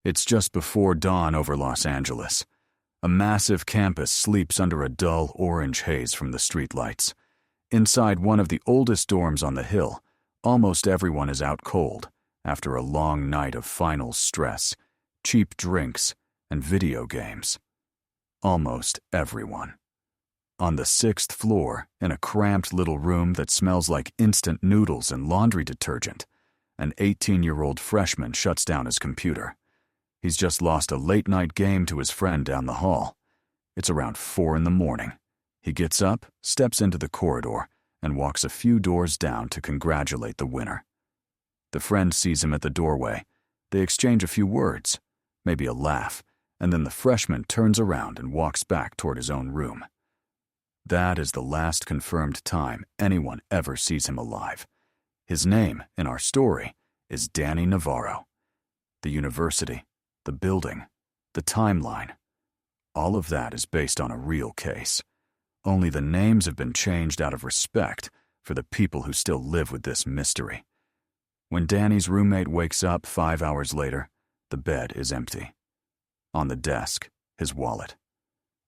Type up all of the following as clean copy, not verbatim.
It's just before dawn over Los Angeles. A massive campus sleeps under a dull orange haze from the streetlights. Inside one of the oldest dorms on the hill, almost everyone is out cold after a long night of finals stress, cheap drinks, and video games. Almost everyone. On the 6th floor, in a cramped little room that smells like instant noodles and laundry detergent, an 18-year-old freshman shuts down his computer. He's just lost a late-night game to his friend down the hall. It's around 4 in the morning. He gets up, steps into the corridor, and walks a few doors down to congratulate the winner. The friend sees him at the doorway. They exchange a few words, maybe a laugh, and then the freshman turns around and walks back toward his own room. That is the last confirmed time anyone ever sees him alive. His name, in our story, is Dany Navarro. The university, the building, the timeline, all of that is based on a real case. Only the names have been changed out of respect for the people who still live with this mystery. When Dany's roommate wakes up 5 hours later, the bed is empty. On the desk, his wallet.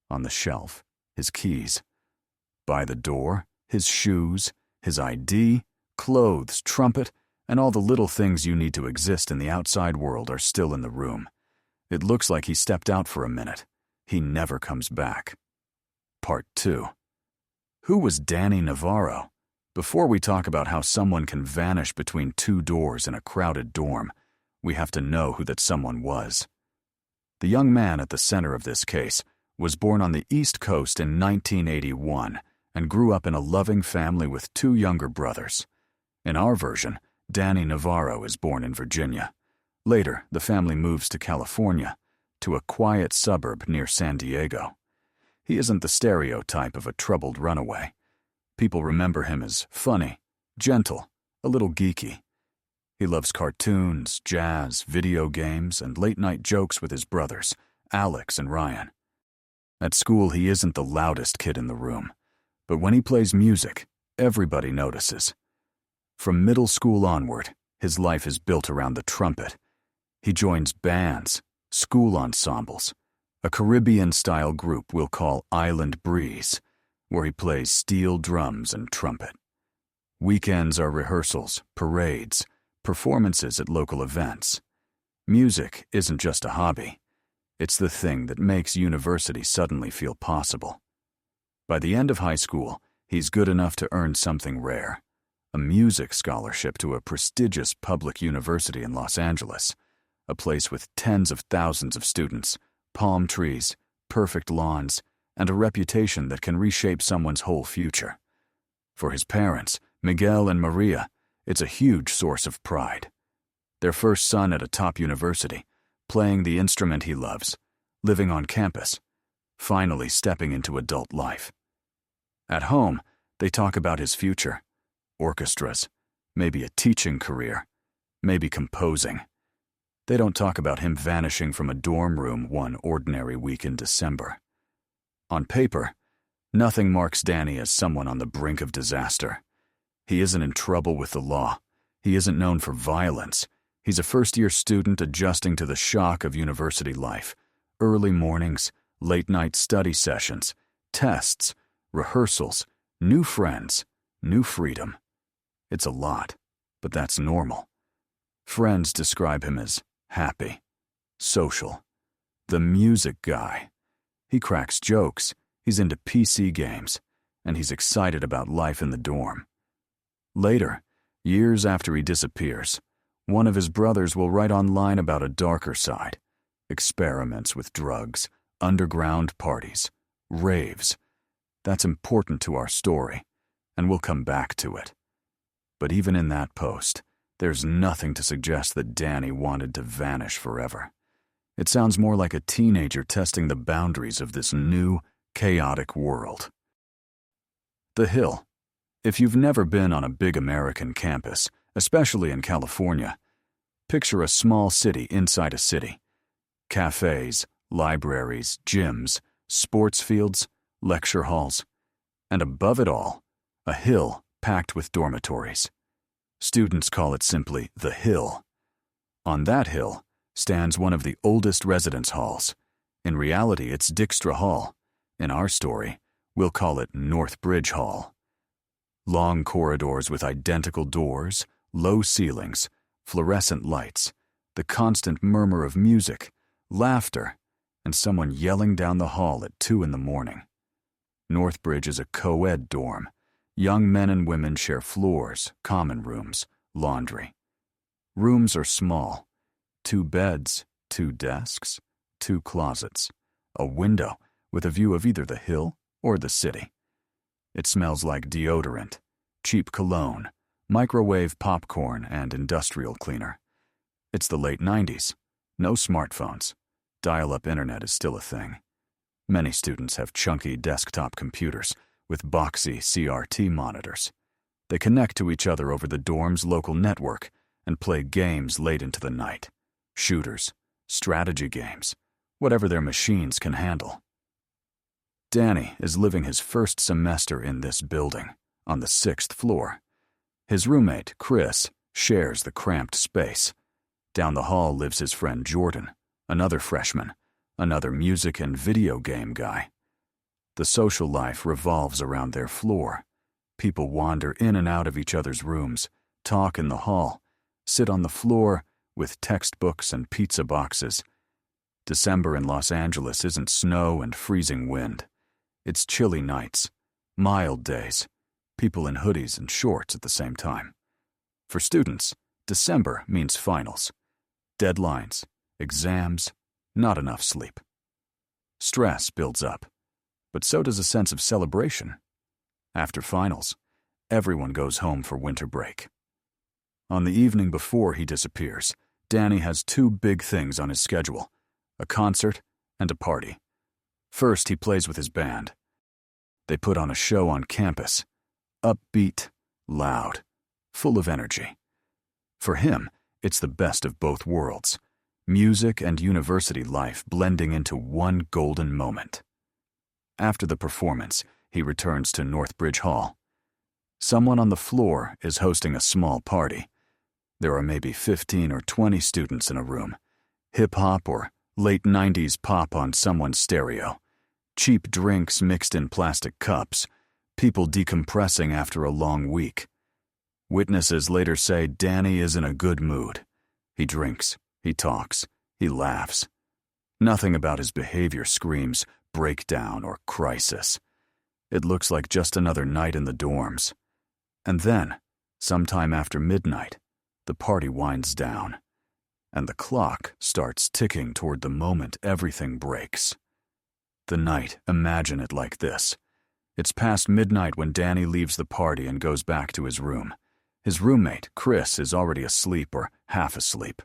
On the shelf, his keys. By the door, his shoes, his ID, clothes, trumpet, and all the little things you need to exist in the outside world are still in the room. It looks like he stepped out for a minute. He never comes back. Part 2. Who was Dany Navarro? Before we talk about how someone can vanish between two doors in a crowded dorm, we have to know who that someone was. The young man at the center of this case was born on the East Coast in 1981 and grew up in a loving family with 2 younger brothers. In our version, Dany Navarro is born in Virginia. Later, the family moves to California, to a quiet suburb near San Diego. He isn't the stereotype of a troubled runaway. People remember him as funny, gentle, a little geeky. He loves cartoons, jazz, video games, and late-night jokes with his brothers, Alex and Ryan. At school, he isn't the loudest kid in the room, but when he plays music, everybody notices. From middle school onward, his life is built around the trumpet. He joins bands, school ensembles, a Caribbean-style group we'll call Island Breeze, where he plays steel drums and trumpet. Weekends are rehearsals, parades, performances at local events. Music isn't just a hobby. It's the thing that makes university suddenly feel possible. By the end of high school, he's good enough to earn something rare, a music scholarship to a prestigious public university in Los Angeles, a place with tens of thousands of students, palm trees, perfect lawns, and a reputation that can reshape someone's whole future. For his parents, Miguel and Maria, it's a huge source of pride. Their first son at a top university, playing the instrument he loves, living on campus, finally stepping into adult life. At home, they talk about his future, orchestras, maybe a teaching career, maybe composing. They don't talk about him vanishing from a dorm room one ordinary week in December. On paper, nothing marks Dany as someone on the brink of disaster. He isn't in trouble with the law. He isn't known for violence. He's a first-year student adjusting to the shock of university life. Early mornings, late-night study sessions, tests, rehearsals, new friends, new freedom. It's a lot, but that's normal. Friends describe him as happy, social, the music guy. He cracks jokes, he's into PC games, and he's excited about life in the dorm. Later, years after he disappears, one of his brothers will write online about a darker side, experiments with drugs, underground parties, raves. That's important to our story, and we'll come back to it. But even in that post, there's nothing to suggest that Dany wanted to vanish forever. It sounds more like a teenager testing the boundaries of this new, chaotic world. The Hill. If you've never been on a big American campus, especially in California, picture a small city inside a city. Cafes, libraries, gyms, sports fields, lecture halls, and above it all, a hill packed with dormitories. Students call it simply the Hill. On that hill, stands one of the oldest residence halls. In reality, it's Dijkstra Hall. In our story, we'll call it North Bridge Hall. Long corridors with identical doors, low ceilings, fluorescent lights, the constant murmur of music, laughter, and someone yelling down the hall at 2 a.m. Northbridge is a co-ed dorm. Young men and women share floors, common rooms, laundry. Rooms are small. 2 beds, 2 desks, 2 closets, a window with a view of either the hill or the city. It smells like deodorant, cheap cologne, microwave popcorn, and industrial cleaner. It's the late 90s. No smartphones. Dial-up internet is still a thing. Many students have chunky desktop computers with boxy CRT monitors. They connect to each other over the dorm's local network and play games late into the night. Shooters, strategy games, whatever their machines can handle. Dany is living his first semester in this building, on the 6th floor. His roommate, Chris, shares the cramped space. Down the hall lives his friend Jordan, another freshman, another music and video game guy. The social life revolves around their floor. People wander in and out of each other's rooms, talk in the hall, sit on the floor with textbooks and pizza boxes. December in Los Angeles isn't snow and freezing wind. It's chilly nights, mild days, people in hoodies and shorts at the same time. For students, December means finals, deadlines, exams, not enough sleep. Stress builds up, but so does a sense of celebration. After finals, everyone goes home for winter break. On the evening before he disappears, Dany has 2 big things on his schedule, a concert and a party. First, he plays with his band. They put on a show on campus, upbeat, loud, full of energy. For him, it's the best of both worlds, music and university life blending into one golden moment. After the performance, he returns to Northbridge Hall. Someone on the floor is hosting a small party. There are maybe 15 or 20 students in a room. Hip-hop or late 90s pop on someone's stereo. Cheap drinks mixed in plastic cups. People decompressing after a long week. Witnesses later say Dany is in a good mood. He drinks, he talks, he laughs. Nothing about his behavior screams breakdown or crisis. It looks like just another night in the dorms. And then, sometime after midnight, the party winds down, and the clock starts ticking toward the moment everything breaks. The night, imagine it like this. It's past midnight when Dany leaves the party and goes back to his room. His roommate, Chris, is already asleep or half asleep,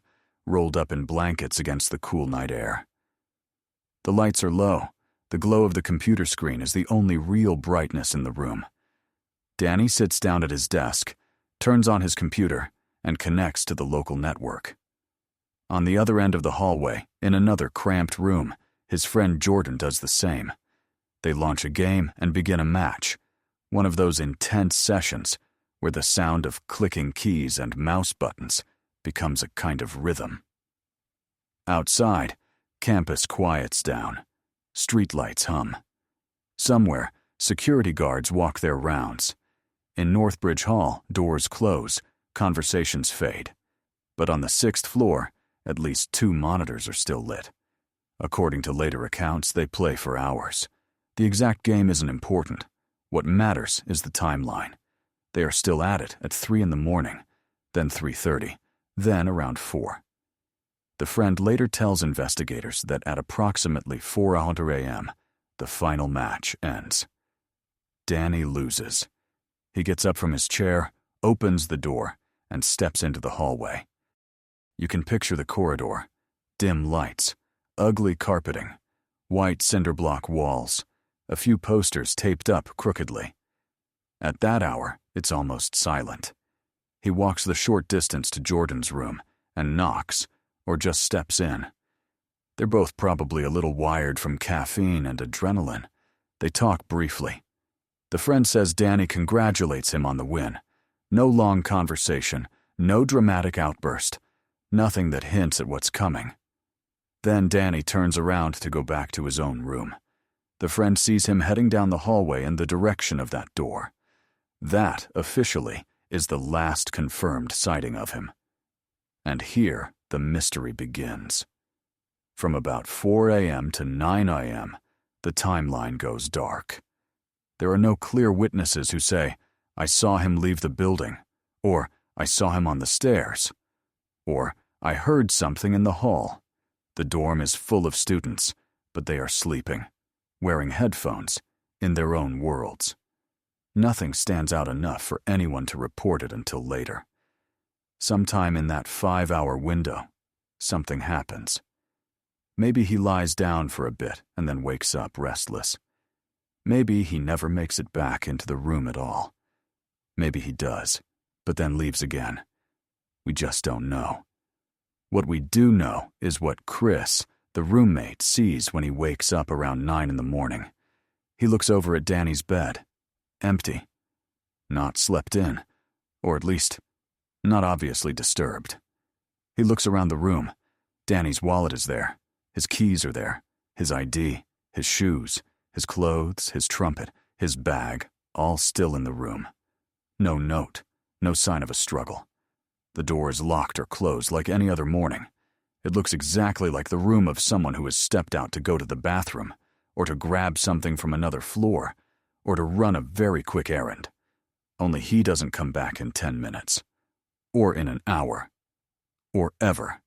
rolled up in blankets against the cool night air. The lights are low. The glow of the computer screen is the only real brightness in the room. Dany sits down at his desk, turns on his computer, and connects to the local network. On the other end of the hallway, in another cramped room, his friend Jordan does the same. They launch a game and begin a match, one of those intense sessions where the sound of clicking keys and mouse buttons becomes a kind of rhythm. Outside, campus quiets down. Streetlights hum. Somewhere, security guards walk their rounds. In Northbridge Hall, doors close, conversations fade. But on the 6th floor, at least 2 monitors are still lit. According to later accounts, they play for hours. The exact game isn't important. What matters is the timeline. They are still at it at 3 a.m, then 3:30, then around 4. The friend later tells investigators that at approximately 4:00 a.m., the final match ends. Dany loses. He gets up from his chair, opens the door, and steps into the hallway. You can picture the corridor, dim lights, ugly carpeting, white cinder block walls, a few posters taped up crookedly. At that hour, it's almost silent. He walks the short distance to Jordan's room and knocks, or just steps in. They're both probably a little wired from caffeine and adrenaline. They talk briefly. The friend says Dany congratulates him on the win. No long conversation, no dramatic outburst. Nothing that hints at what's coming. Then Dany turns around to go back to his own room. The friend sees him heading down the hallway in the direction of that door. That, officially, is the last confirmed sighting of him. And here, the mystery begins. From about 4 a.m. to 9 a.m., the timeline goes dark. There are no clear witnesses who say, "I saw him leave the building," or "I saw him on the stairs," or "I heard something in the hall." The dorm is full of students, but they are sleeping, wearing headphones, in their own worlds. Nothing stands out enough for anyone to report it until later. Sometime in that 5-hour window, something happens. Maybe he lies down for a bit and then wakes up restless. Maybe he never makes it back into the room at all. Maybe he does, but then leaves again. We just don't know. What we do know is what Chris, the roommate, sees when he wakes up around 9 in the morning. He looks over at Dany's bed. Empty. Not slept in, or at least, not obviously disturbed. He looks around the room. Dany's wallet is there. His keys are there. His ID, his shoes, his clothes, his trumpet, his bag, all still in the room. No note, no sign of a struggle. The door is locked or closed like any other morning. It looks exactly like the room of someone who has stepped out to go to the bathroom, or to grab something from another floor, or to run a very quick errand. Only he doesn't come back in 10 minutes. Or in an hour. Or ever.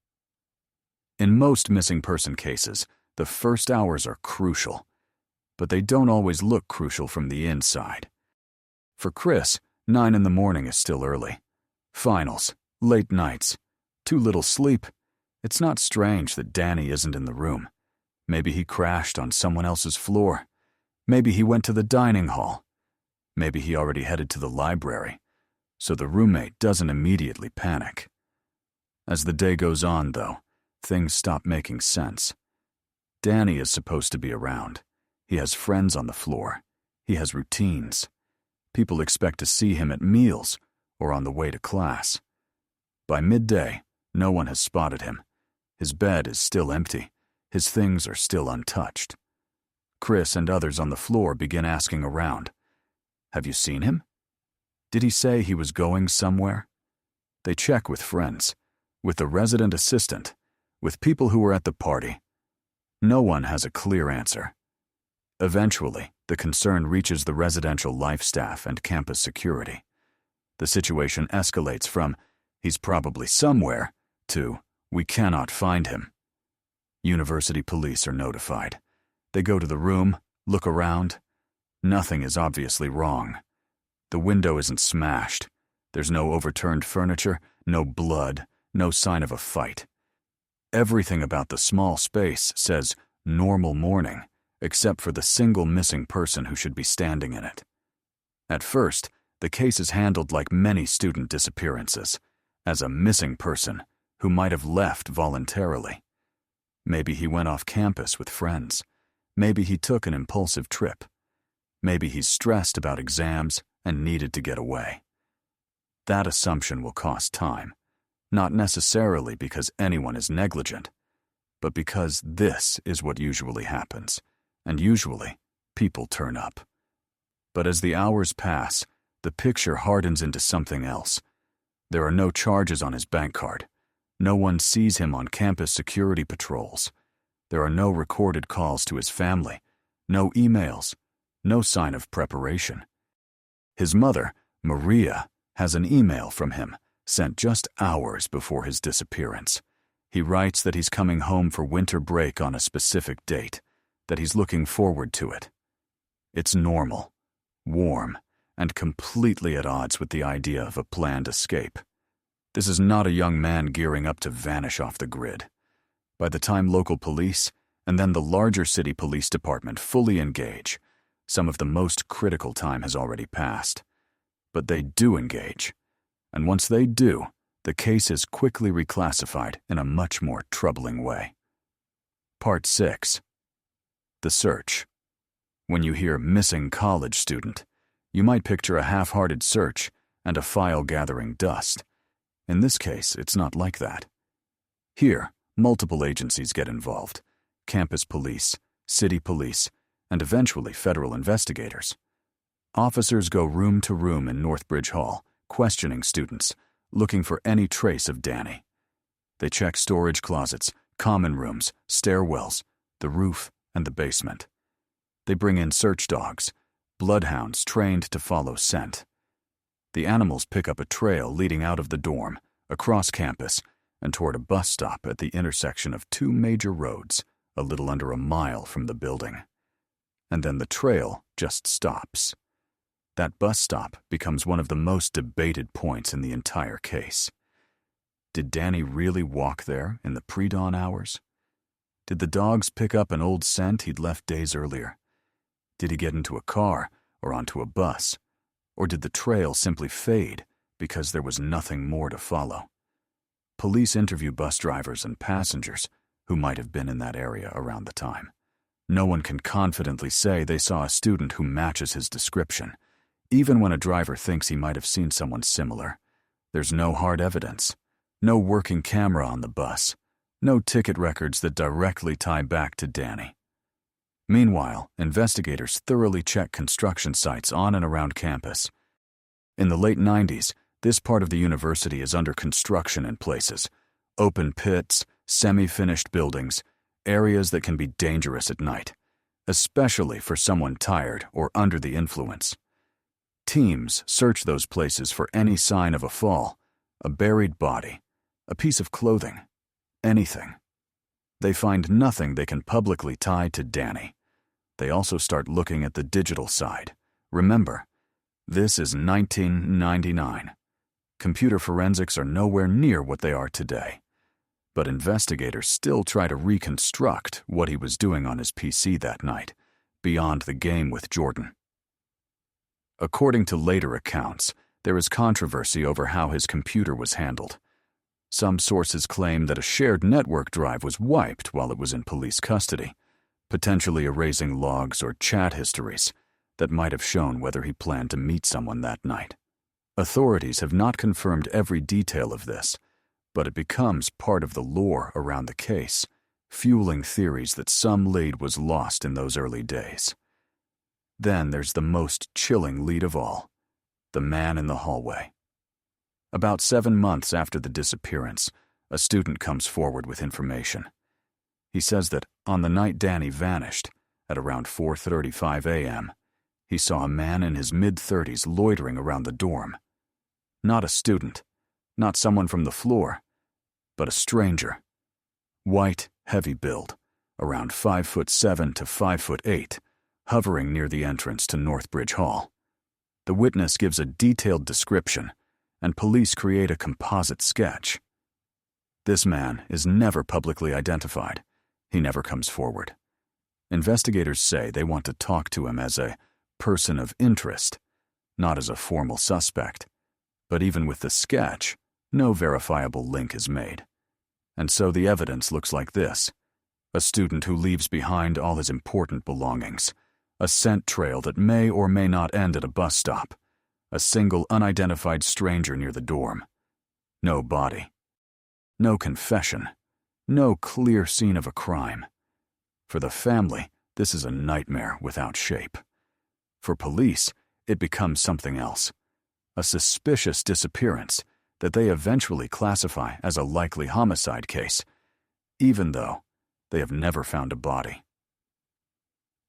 In most missing person cases, the first hours are crucial. But they don't always look crucial from the inside. For Chris, 9 in the morning is still early. Finals, late nights, too little sleep. It's not strange that Dany isn't in the room. Maybe he crashed on someone else's floor. Maybe he went to the dining hall. Maybe he already headed to the library, so the roommate doesn't immediately panic. As the day goes on, though, things stop making sense. Dany is supposed to be around. He has friends on the floor. He has routines. People expect to see him at meals or on the way to class. By midday, no one has spotted him. His bed is still empty. His things are still untouched. Chris and others on the floor begin asking around. Have you seen him? Did he say he was going somewhere? They check with friends, with the resident assistant, with people who were at the party. No one has a clear answer. Eventually, the concern reaches the residential life staff and campus security. The situation escalates from, "He's probably somewhere," to, "We cannot find him." University police are notified. They go to the room, look around. Nothing is obviously wrong. The window isn't smashed. There's no overturned furniture, no blood, no sign of a fight. Everything about the small space says normal morning, except for the single missing person who should be standing in it. At first, the case is handled like many student disappearances, as a missing person who might have left voluntarily. Maybe he went off campus with friends. Maybe he took an impulsive trip. Maybe he's stressed about exams and needed to get away. That assumption will cost time, not necessarily because anyone is negligent, but because this is what usually happens, and usually people turn up. But as the hours pass, the picture hardens into something else. There are no charges on his bank card. No one sees him on campus security patrols. There are no recorded calls to his family, no emails, no sign of preparation. His mother, Maria, has an email from him, sent just hours before his disappearance. He writes that he's coming home for winter break on a specific date, that he's looking forward to it. It's normal, warm, and completely at odds with the idea of a planned escape. This is not a young man gearing up to vanish off the grid. By the time local police, and then the larger city police department fully engage, some of the most critical time has already passed. But they do engage. And once they do, the case is quickly reclassified in a much more troubling way. Part 6. The search. When you hear missing college student, you might picture a half-hearted search and a file gathering dust. In this case, it's not like that. Here, multiple agencies get involved: campus police, city police, and eventually federal investigators. Officers go room to room in Northbridge Hall, questioning students, looking for any trace of Dany. They check storage closets, common rooms, stairwells, the roof, and the basement. They bring in search dogs, bloodhounds trained to follow scent. The animals pick up a trail leading out of the dorm, across campus, and toward a bus stop at the intersection of two major roads, a little under a mile from the building. And then the trail just stops. That bus stop becomes one of the most debated points in the entire case. Did Dany really walk there in the pre-dawn hours? Did the dogs pick up an old scent he'd left days earlier? Did he get into a car or onto a bus? Or did the trail simply fade because there was nothing more to follow? Police interview bus drivers and passengers who might have been in that area around the time. No one can confidently say they saw a student who matches his description. Even when a driver thinks he might have seen someone similar, there's no hard evidence, no working camera on the bus, no ticket records that directly tie back to Dany. Meanwhile, investigators thoroughly check construction sites on and around campus. In the late 90s, this part of the university is under construction in places: open pits, semi-finished buildings, areas that can be dangerous at night, especially for someone tired or under the influence. Teams search those places for any sign of a fall, a buried body, a piece of clothing, anything. They find nothing they can publicly tie to Dany. They also start looking at the digital side. Remember, this is 1999. Computer forensics are nowhere near what they are today. But investigators still try to reconstruct what he was doing on his PC that night, beyond the game with Jordan. According to later accounts, there is controversy over how his computer was handled. Some sources claim that a shared network drive was wiped while it was in police custody, potentially erasing logs or chat histories that might have shown whether he planned to meet someone that night. Authorities have not confirmed every detail of this, but it becomes part of the lore around the case, fueling theories that some lead was lost in those early days. Then there's the most chilling lead of all: the man in the hallway. About 7 months after the disappearance, a student comes forward with information. He says that on the night Dany vanished, at around 4:35 a.m., he saw a man in his mid-30s loitering around the dorm. Not a student, not someone from the floor, but a stranger. White, heavy build, around 5'7" to 5'8", hovering near the entrance to Northbridge Hall. The witness gives a detailed description, and police create a composite sketch. This man is never publicly identified. He never comes forward. Investigators say they want to talk to him as a person of interest, not as a formal suspect. But even with the sketch, no verifiable link is made. And so the evidence looks like this: a student who leaves behind all his important belongings, a scent trail that may or may not end at a bus stop, a single unidentified stranger near the dorm. No body. No confession. No clear scene of a crime. For the family, this is a nightmare without shape. For police, it becomes something else: a suspicious disappearance that they eventually classify as a likely homicide case, even though they have never found a body.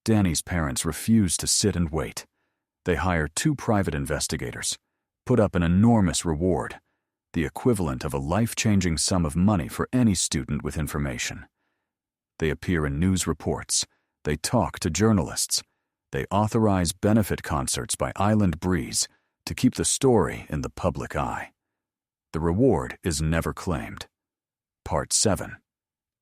Dany's parents refuse to sit and wait. They hire 2 private investigators, put up an enormous reward, the equivalent of a life-changing sum of money for any student with information. They appear in news reports, they talk to journalists, they authorize benefit concerts by Island Breeze to keep the story in the public eye. The reward is never claimed. Part 7.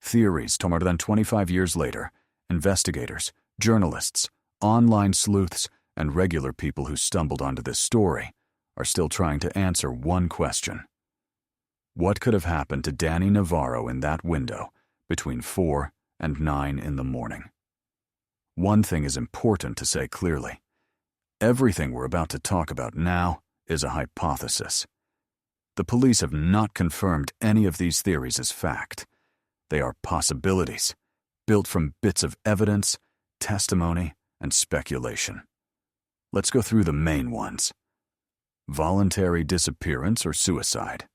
Theories more than 25 years later, investigators, journalists, online sleuths, and regular people who stumbled onto this story are still trying to answer one question: what could have happened to Dany Navarro in that window between 4 and 9 in the morning? One thing is important to say clearly: everything we're about to talk about now is a hypothesis. The police have not confirmed any of these theories as fact, They are possibilities, built from bits of evidence, testimony, and speculation. Let's go through the main ones. Voluntary disappearance or suicide.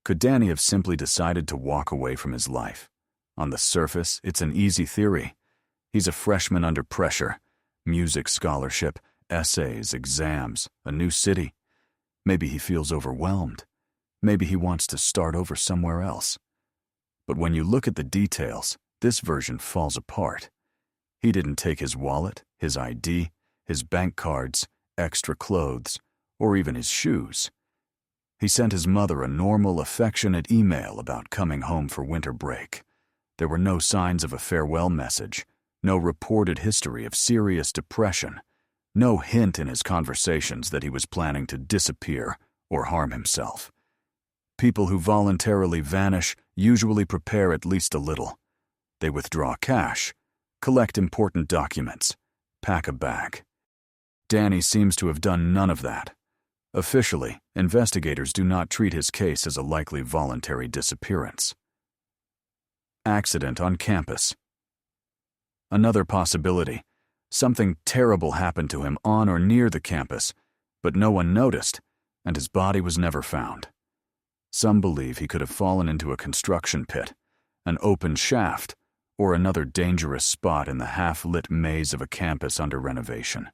Could Dany have simply decided to walk away from his life? On the surface, it's an easy theory. He's a freshman under pressure. Music scholarship, essays, exams, a new city. Maybe he feels overwhelmed. Maybe he wants to start over somewhere else. But when you look at the details, this version falls apart. He didn't take his wallet, his ID, his bank cards, extra clothes, or even his shoes. He sent his mother a normal, affectionate email about coming home for winter break. There were no signs of a farewell message, no reported history of serious depression, no hint in his conversations that he was planning to disappear or harm himself. People who voluntarily vanish usually prepare at least a little. They withdraw cash, collect important documents, pack a bag. Dany seems to have done none of that. Officially, investigators do not treat his case as a likely voluntary disappearance. Accident on campus. Another possibility. Something terrible happened to him on or near the campus, but no one noticed, and his body was never found. Some believe he could have fallen into a construction pit, an open shaft, or another dangerous spot in the half-lit maze of a campus under renovation.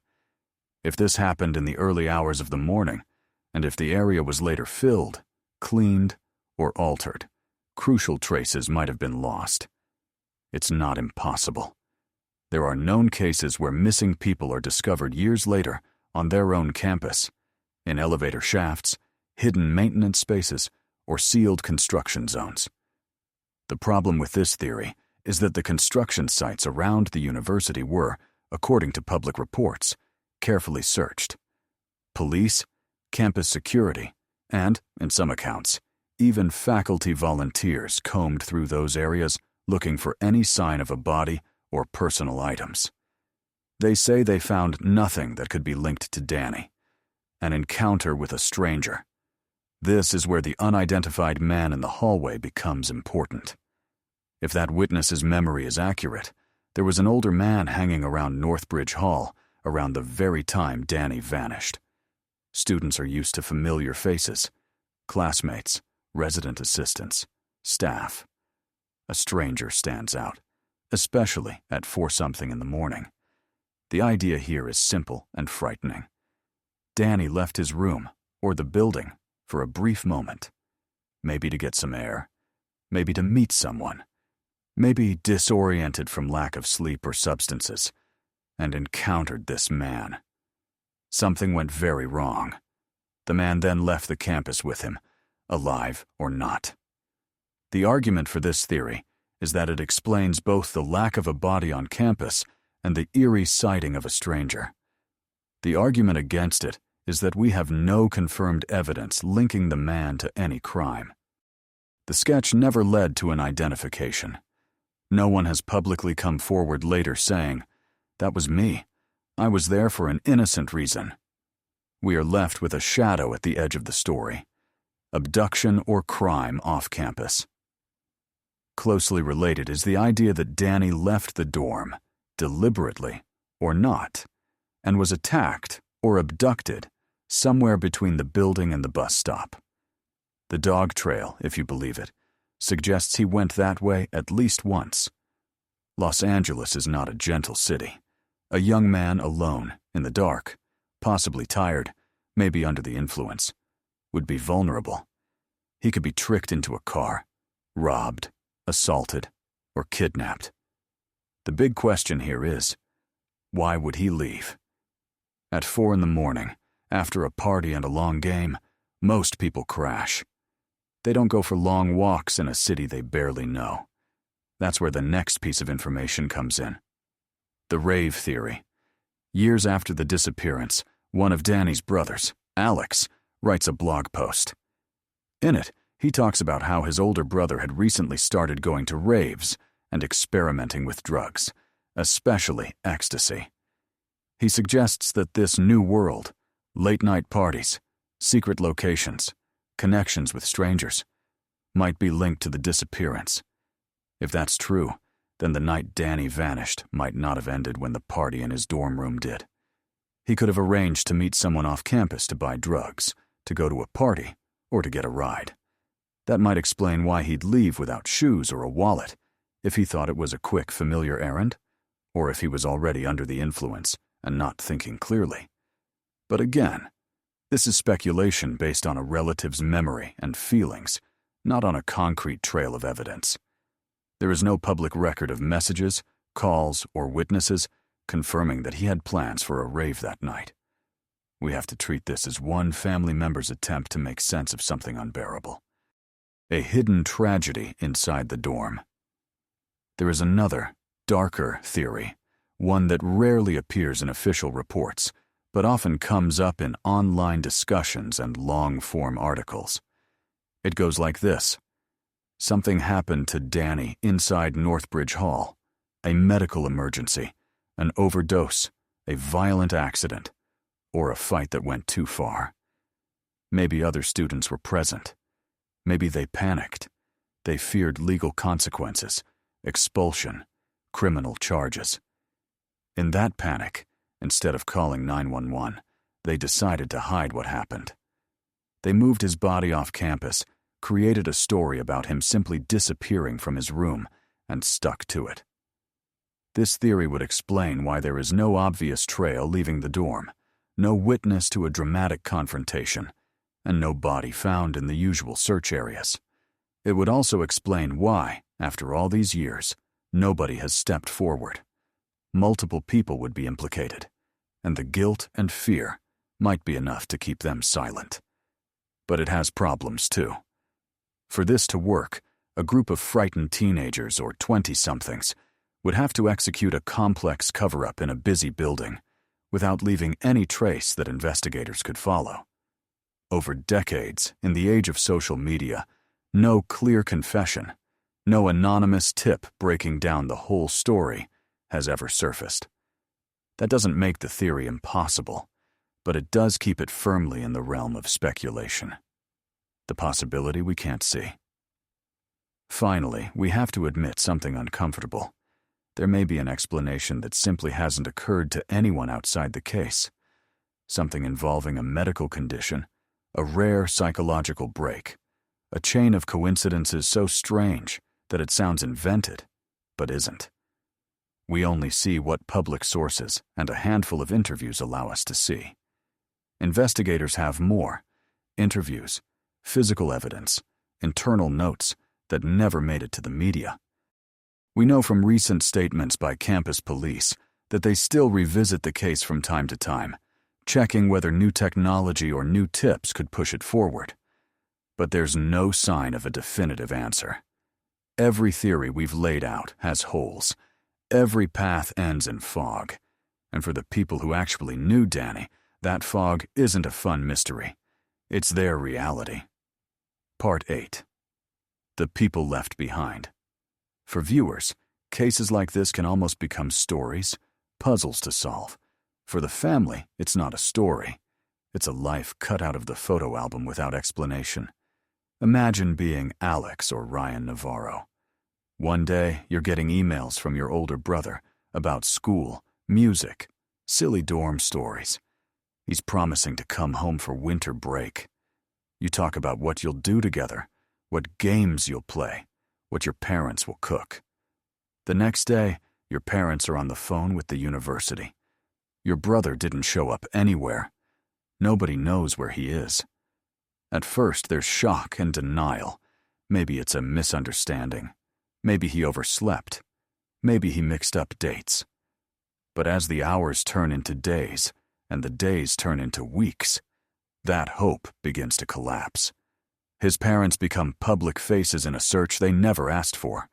If this happened in the early hours of the morning, and if the area was later filled, cleaned, or altered, crucial traces might have been lost. It's not impossible. There are known cases where missing people are discovered years later on their own campus, in elevator shafts, hidden maintenance spaces, or sealed construction zones. The problem with this theory is that the construction sites around the university were, according to public reports, carefully searched. Police, campus security, and, in some accounts, even faculty volunteers combed through those areas looking for any sign of a body or personal items. They say they found nothing that could be linked to Dany. An encounter with a stranger. This is where the unidentified man in the hallway becomes important. If that witness's memory is accurate, there was an older man hanging around Northbridge Hall around the very time Dany vanished. Students are used to familiar faces, classmates, resident assistants, staff. A stranger stands out, especially at 4-something in the morning. The idea here is simple and frightening. Dany left his room, or the building, for a brief moment. Maybe to get some air, maybe to meet someone, maybe disoriented from lack of sleep or substances, and encountered this man. Something went very wrong. The man then left the campus with him, alive or not. The argument for this theory is that it explains both the lack of a body on campus and the eerie sighting of a stranger. The argument against it is that we have no confirmed evidence linking the man to any crime. The sketch never led to an identification. No one has publicly come forward later saying, "That was me. I was there for an innocent reason." We are left with a shadow at the edge of the story. Abduction or crime off campus. Closely related is the idea that Dany left the dorm, deliberately or not, and was attacked or abducted somewhere between the building and the bus stop. The dog trail, if you believe it, suggests he went that way at least once. Los Angeles is not a gentle city. A young man alone, in the dark, possibly tired, maybe under the influence, would be vulnerable. He could be tricked into a car, robbed, assaulted, or kidnapped. The big question here is, why would he leave? At 4 a.m, after a party and a long game, most people crash. They don't go for long walks in a city they barely know. That's where the next piece of information comes in. The rave theory. Years after the disappearance, one of Dany's brothers, Alex, writes a blog post. In it, he talks about how his older brother had recently started going to raves and experimenting with drugs, especially ecstasy. He suggests that this new world, late-night parties, secret locations, connections with strangers, might be linked to the disappearance, If that's true, then the night Dany vanished might not have ended when the party in his dorm room did. He could have arranged to meet someone off campus to buy drugs, to go to a party, or to get a ride. That might explain why he'd leave without shoes or a wallet, if he thought it was a quick, familiar errand, or if he was already under the influence and not thinking clearly. But again, this is speculation based on a relative's memory and feelings, not on a concrete trail of evidence. There is no public record of messages, calls, or witnesses confirming that he had plans for a rave that night. We have to treat this as one family member's attempt to make sense of something unbearable. A hidden tragedy inside the dorm. There is another, darker theory, one that rarely appears in official reports, but often comes up in online discussions and long-form articles. It goes like this. Something happened to Dany inside Northbridge Hall. A medical emergency, an overdose, a violent accident, or a fight that went too far. Maybe other students were present. Maybe they panicked. They feared legal consequences, expulsion, criminal charges. In that panic, instead of calling 911, they decided to hide what happened. They moved his body off campus, created a story about him simply disappearing from his room, and stuck to it. This theory would explain why there is no obvious trail leaving the dorm, no witness to a dramatic confrontation, and no body found in the usual search areas. It would also explain why, after all these years, nobody has stepped forward. Multiple people would be implicated, and the guilt and fear might be enough to keep them silent. But it has problems too. For this to work, a group of frightened teenagers or 20-somethings would have to execute a complex cover-up in a busy building without leaving any trace that investigators could follow. Over decades, in the age of social media, no clear confession, no anonymous tip breaking down the whole story has ever surfaced. That doesn't make the theory impossible, but it does keep it firmly in the realm of speculation. The possibility we can't see. Finally, we have to admit something uncomfortable. There may be an explanation that simply hasn't occurred to anyone outside the case. Something involving a medical condition, a rare psychological break, a chain of coincidences so strange that it sounds invented, but isn't. We only see what public sources and a handful of interviews allow us to see. Investigators have more: interviews, physical evidence, internal notes that never made it to the media. We know from recent statements by campus police that they still revisit the case from time to time, checking whether new technology or new tips could push it forward. But there's no sign of a definitive answer. Every theory we've laid out has holes. Every path ends in fog. And for the people who actually knew Dany, that fog isn't a fun mystery. It's their reality. Part 8. The people left behind. For viewers, cases like this can almost become stories, puzzles to solve. For the family, it's not a story. It's a life cut out of the photo album without explanation. Imagine being Alex or Ryan Navarro. One day, you're getting emails from your older brother about school, music, silly dorm stories. He's promising to come home for winter break. You talk about what you'll do together, what games you'll play, what your parents will cook. The next day, your parents are on the phone with the university. Your brother didn't show up anywhere. Nobody knows where he is. At first, there's shock and denial. Maybe it's a misunderstanding. Maybe he overslept. Maybe he mixed up dates. But as the hours turn into days, and the days turn into weeks, that hope begins to collapse. His parents become public faces in a search they never asked for.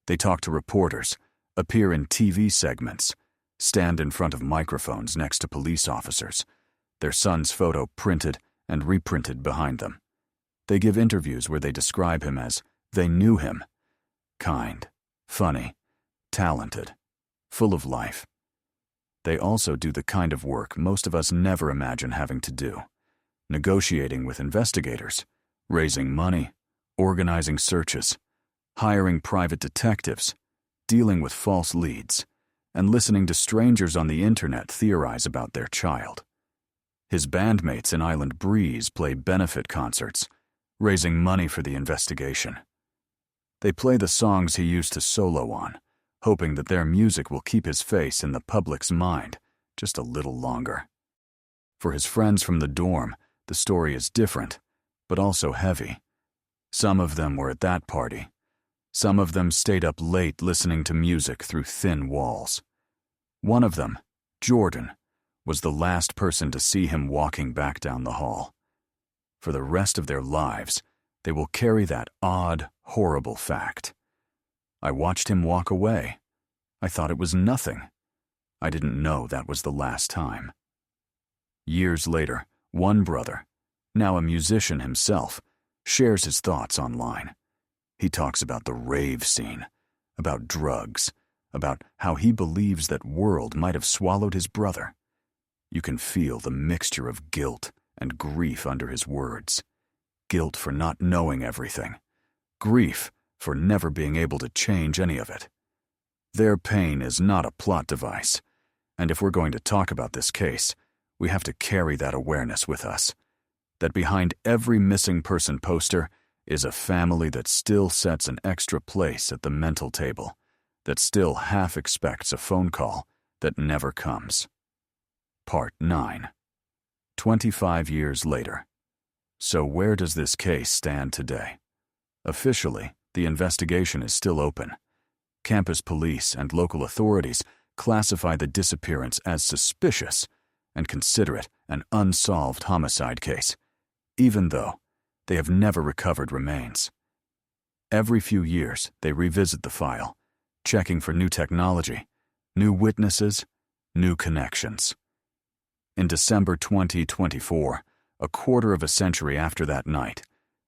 They talk to reporters, appear in TV segments, stand in front of microphones next to police officers, their son's photo printed and reprinted behind them. They give interviews where they describe him as they knew him. Kind, funny, talented, full of life. They also do the kind of work most of us never imagine having to do: negotiating with investigators, raising money, organizing searches, hiring private detectives, dealing with false leads, and listening to strangers on the internet theorize about their child. His bandmates in Island Breeze play benefit concerts, raising money for the investigation. They play the songs he used to solo on, hoping that their music will keep his face in the public's mind just a little longer. For his friends from the dorm, the story is different, but also heavy. Some of them were at that party. Some of them stayed up late listening to music through thin walls. One of them, Jordan, was the last person to see him walking back down the hall. For the rest of their lives, they will carry that odd, horrible fact. I watched him walk away. I thought it was nothing. I didn't know that was the last time. Years later, one brother, now a musician himself, shares his thoughts online. He talks about the rave scene, about drugs, about how he believes that world might have swallowed his brother. You can feel the mixture of guilt and grief under his words. Guilt for not knowing everything. Grief for never being able to change any of it. Their pain is not a plot device, and if we're going to talk about this case, we have to carry that awareness with us. That behind every missing person poster is a family that still sets an extra place at the mental table, that still half expects a phone call that never comes. Part 9. 25 years later. So where does this case stand today? Officially, the investigation is still open. Campus police and local authorities classify the disappearance as suspicious and consider it an unsolved homicide case, even though they have never recovered remains. Every few years, they revisit the file, checking for new technology, new witnesses, new connections. In December 2024, a quarter of a century after that night,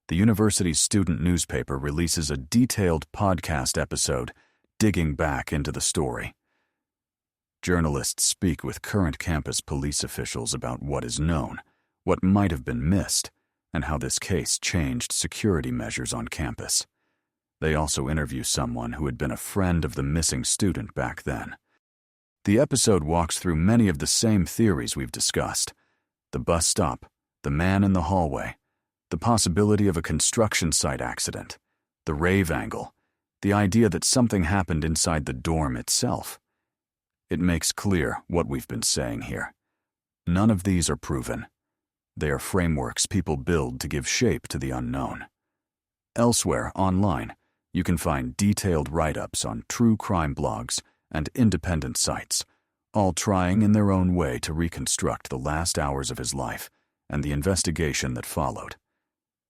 the university's student newspaper releases a detailed podcast episode digging back into the story. Journalists speak with current campus police officials about what is known, what might have been missed, and how this case changed security measures on campus. They also interview someone who had been a friend of the missing student back then. The episode walks through many of the same theories we've discussed: the bus stop, the man in the hallway, the possibility of a construction site accident, the rave angle, the idea that something happened inside the dorm itself. It makes clear what we've been saying here. None of these are proven. They are frameworks people build to give shape to the unknown. Elsewhere, online, you can find detailed write-ups on true crime blogs and independent sites, all trying in their own way to reconstruct the last hours of his life and the investigation that followed.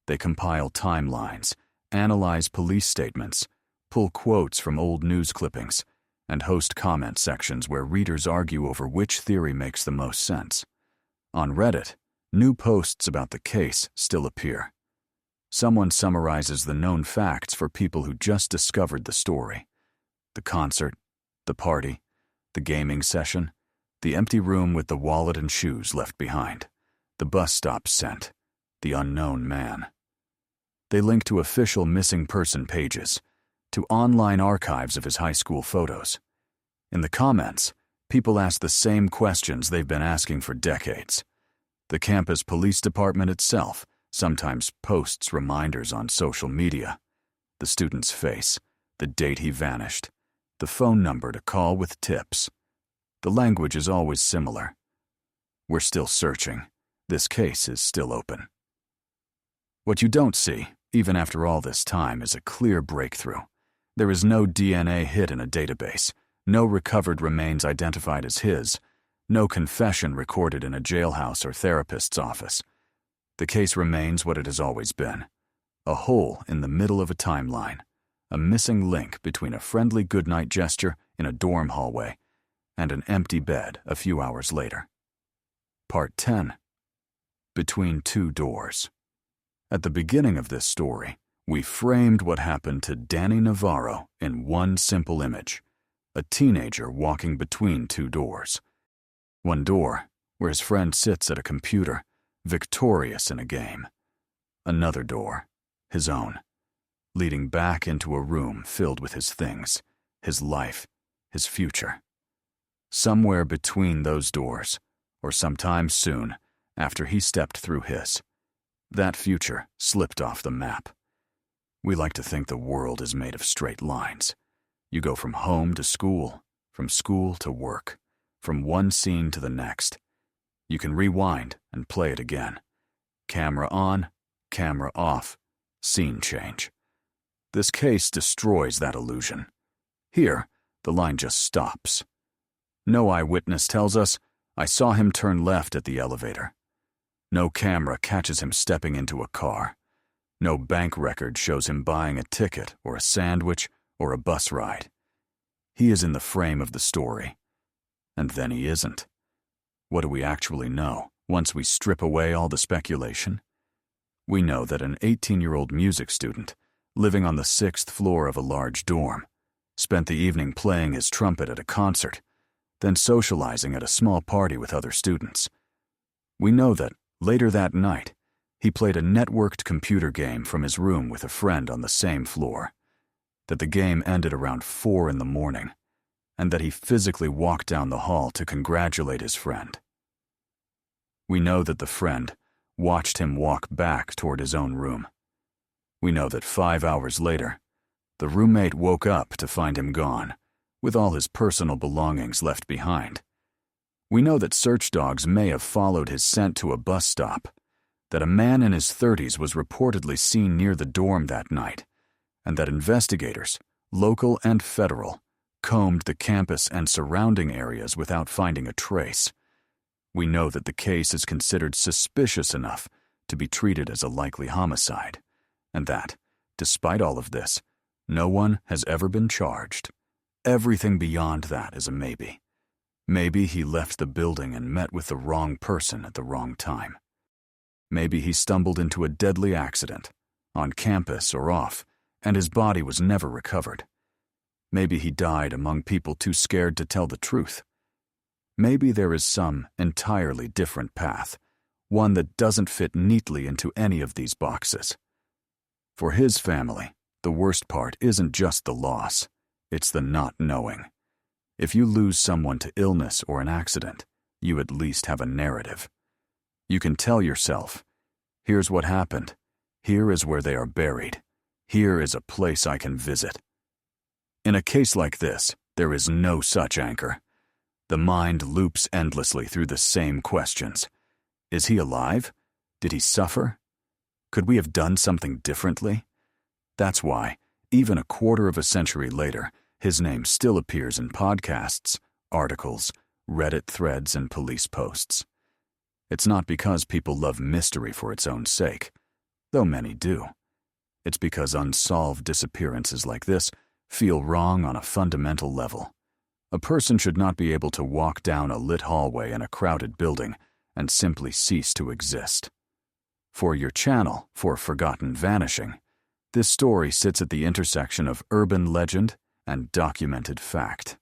They compile timelines, analyze police statements, pull quotes from old news clippings, and host comment sections where readers argue over which theory makes the most sense. On Reddit, new posts about the case still appear. Someone summarizes the known facts for people who just discovered the story. The concert, the party, the gaming session, the empty room with the wallet and shoes left behind, the bus stop scent, the unknown man. They link to official missing person pages, to online archives of his high school photos. In the comments, people ask the same questions they've been asking for decades. The campus police department itself sometimes posts reminders on social media: the student's face, the date he vanished, the phone number to call with tips. The language is always similar. We're still searching. This case is still open. What you don't see, even after all this time, is a clear breakthrough. There is no DNA hit in a database, no recovered remains identified as his, no confession recorded in a jailhouse or therapist's office. The case remains what it has always been: a hole in the middle of a timeline, a missing link between a friendly goodnight gesture in a dorm hallway and an empty bed a few hours later. Part 10. Between Two Doors. At the beginning of this story, we framed what happened to Dany Navarro in one simple image: a teenager walking between two doors. One door, where his friend sits at a computer, victorious in a game. Another door, his own. leading back into a room filled with his things, his life, his future. Somewhere between those doors, or sometime soon after he stepped through his, that future slipped off the map. We like to think the world is made of straight lines. You go from home to school, from school to work, from one scene to the next. You can rewind and play it again. Camera on, camera off, scene change. This case destroys that illusion. Here, the line just stops. No eyewitness tells us, "I saw him turn left at the elevator." No camera catches him stepping into a car. No bank record shows him buying a ticket or a sandwich or a bus ride. He is in the frame of the story. And then he isn't. What do we actually know once we strip away all the speculation? We know that an 18-year-old music student, living on the 6th floor of a large dorm, spent the evening playing his trumpet at a concert, then socializing at a small party with other students. We know that, later that night, he played a networked computer game from his room with a friend on the same floor, that the game ended around 4 in the morning, and that he physically walked down the hall to congratulate his friend. We know that the friend watched him walk back toward his own room. We know that 5 hours later, the roommate woke up to find him gone, with all his personal belongings left behind. We know that search dogs may have followed his scent to a bus stop, that a man in his 30s was reportedly seen near the dorm that night, and that investigators, local and federal, combed the campus and surrounding areas without finding a trace. We know that the case is considered suspicious enough to be treated as a likely homicide, and that, despite all of this, no one has ever been charged. Everything beyond that is a maybe. Maybe he left the building and met with the wrong person at the wrong time. Maybe he stumbled into a deadly accident, on campus or off, and his body was never recovered. Maybe he died among people too scared to tell the truth. Maybe there is some entirely different path, one that doesn't fit neatly into any of these boxes. For his family, the worst part isn't just the loss, it's the not knowing. If you lose someone to illness or an accident, you at least have a narrative. You can tell yourself, here's what happened, here is where they are buried, here is a place I can visit. In a case like this, there is no such anchor. The mind loops endlessly through the same questions. Is he alive? Did he suffer? Could we have done something differently? That's why, even a quarter of a century later, his name still appears in podcasts, articles, Reddit threads, and police posts. It's not because people love mystery for its own sake, though many do. It's because unsolved disappearances like this feel wrong on a fundamental level. A person should not be able to walk down a lit hallway in a crowded building and simply cease to exist. For your channel, for Forgotten Vanishing, this story sits at the intersection of urban legend and documented fact.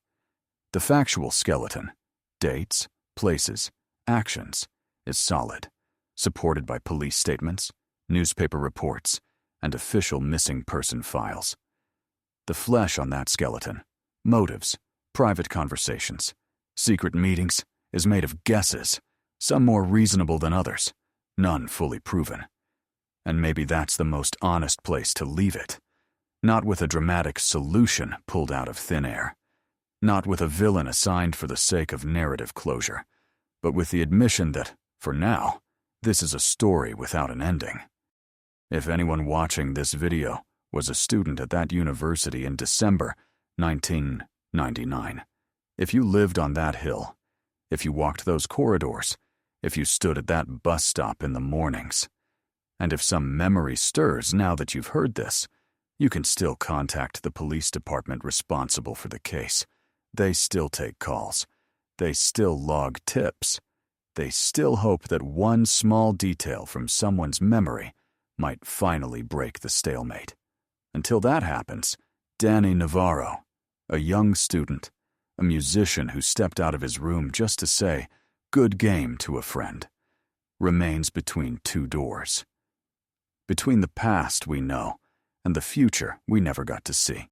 The factual skeleton, dates, places, actions, is solid, supported by police statements, newspaper reports, and official missing person files. The flesh on that skeleton, motives, private conversations, secret meetings, is made of guesses, some more reasonable than others, none fully proven. And maybe that's the most honest place to leave it. Not with a dramatic solution pulled out of thin air. Not with a villain assigned for the sake of narrative closure, but with the admission that, for now, this is a story without an ending. If anyone watching this video was a student at that university in December 1999, if you lived on that hill, if you walked those corridors, if you stood at that bus stop in the mornings, and if some memory stirs now that you've heard this, you can still contact the police department responsible for the case. They still take calls. They still log tips. They still hope that one small detail from someone's memory might finally break the stalemate. Until that happens, Dany Navarro, a young student, a musician who stepped out of his room just to say, "Good game" to a friend, remains between two doors. Between the past we know and the future we never got to see.